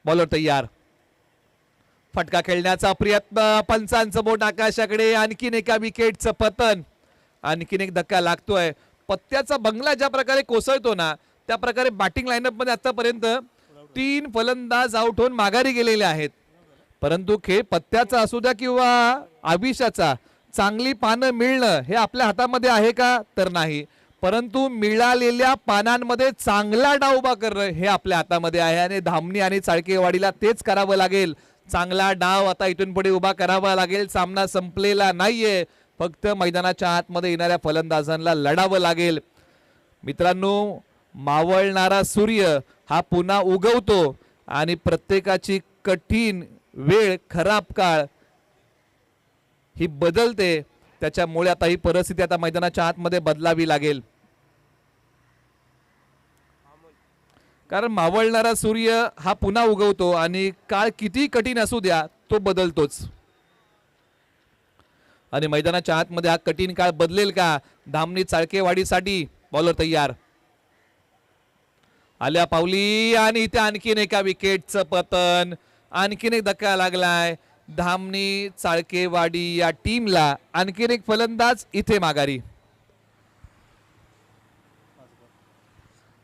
Bowler तयार, फटका खेळण्याचा प्रयत्न, पंचांचं बोट आकाशाकडे, आणखीन एका विकेटचं पतन, आणखीन एक धक्का लागतोय. पत्त्याचा बंगला ज्या प्रकारे कोसळतो ना त्या प्रकारे बॅटिंग लाईनअप मध्ये आतापर्यंत 3 फलंदाज आउट होऊन माघारी गेलेले आहेत. परंतु खेळ पत्त्याचा असू द्या किंवा आविषाचा, चांगली पानं मिळणं हे आपल्या हातामध्ये आहे का, तर नाही. परंतु मिळालेल्या पानांमध्ये चांगला डाव उभा करणं हे आपल्या हातामध्ये आहे आणि धामणी आणि चाळकेवाडीला तेच करावं लागेल. चांगला डाव आता इथून पुढे उभा करावा लागेल. सामना संपलेला नाहीये, फक्त मैदानाच्या आतमध्ये येणाऱ्या फलंदाजांना लढावं लागेल. मित्रांनो, मावळणारा सूर्य हा पुन्हा उगवतो आणि प्रत्येकाची कठीण वेळ, खराब काळ ही बदलते. त्याच्यामुळे आता ही परिस्थिती आता मैदानाच्या आतमध्ये बदलावी लागेल. कारण मावळणारा सूर्य हा पुन्हा उगवतो आणि काळ किती कठीण असू द्या तो बदलतोच. आणि मैदानाच्या आतमध्ये हा कठीण काळ बदलेल का? धामणी चाळकेवाडीसाठी बॉलर तयार, आल्या पावली आणि इथे आणखीन एका विकेटचं पतन, आणखीन एक धक्का लागलाय. धामणी चाळकेवाडी या टीमला आणखीन एक फलंदाज इथे माघारी.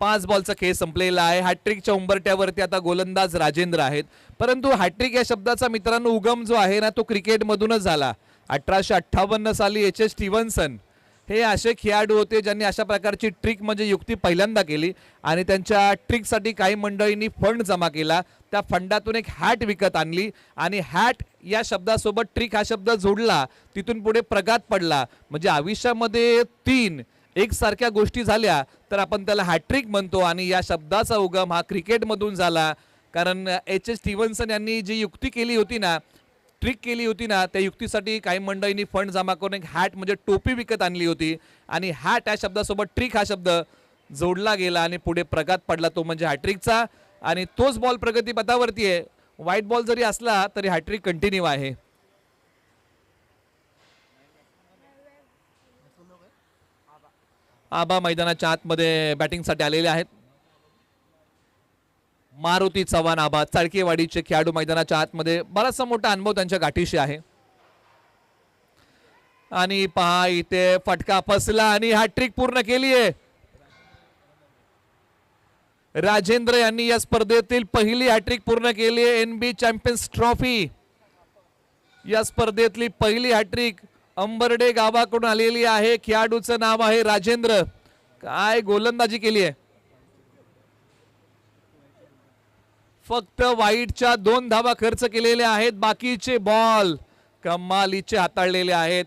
5 बॉलचा खेळ संपलेला आहे. हॅट्रिकच्या उंबरट्यावरती आता गोलंदाज राजेंद्र आहेत. परंतु हॅट्रिक या शब्दाचा मित्रांनो उगम जो आहे ना तो क्रिकेटमधूनच झाला. 1858 साली एच एस स्टीव्हन्सन हे असे खेळाडू होते ज्यांनी अशा प्रकारची ट्रिक म्हणजे युक्ती पहिल्यांदा केली आणि त्यांच्या ट्रिकसाठी काही मंडळींनी फंड जमा केला. त्या फंडातून एक हॅट विकत आणली आणि हॅट या शब्दासोबत ट्रिक हा शब्द जोडला. तिथून पुढे प्रघात पडला. म्हणजे आयुष्यामध्ये 3 एकसारख्या गोष्टी झाल्या तर आपण त्याला हॅट्रिक म्हणतो आणि या शब्दाचा उगम हा क्रिकेटमधून झाला. कारण एच एस स्टीव्हन्सन यांनी जी युक्ती केली होती ना, ट्रिक केली होती ना, त्या युक्तीसाठी काही मंडळींनी फंड जमा करून एक हॅट म्हणजे टोपी विकत आणली होती आणि हॅट या शब्दासोबत ट्रिक हा शब्द जोडला गेला आणि पुढे प्रघात पडला तो म्हणजे हॅट्रिकचा. आणि तोच बॉल प्रगती पथावरती आहे. व्हाईट बॉल जरी असला तरी हॅट्रिक कंटिन्यू आहे. आबा मैदानाच्या आतमध्ये बॅटिंगसाठी आलेले आहेत. मारुती चव्हाण आबा चाळकेवाडीचे खेळाडू मैदानाच्या आतमध्ये, बराचसा मोठा अनुभव त्यांच्या गाठीशी आहे. आणि पहा इथे फटका फसला आणि हॅट्रिक पूर्ण केली आहे. राजेंद्र यांनी या स्पर्धेतील पहिली हॅट्रिक पूर्ण केली आहे. एनबी चॅम्पियन्स ट्रॉफी या स्पर्धेतली पहिली हॅट्रिक अंबर्डे गावाकडून आलेली आहे. खेळाडूचं नाव आहे राजेंद्र. काय गोलंदाजी केली आहे. फक्त वाईटच्या 2 धावा खर्च केलेल्या आहेत. बाकीचे बॉल कमालीचे हाताळलेले आहेत.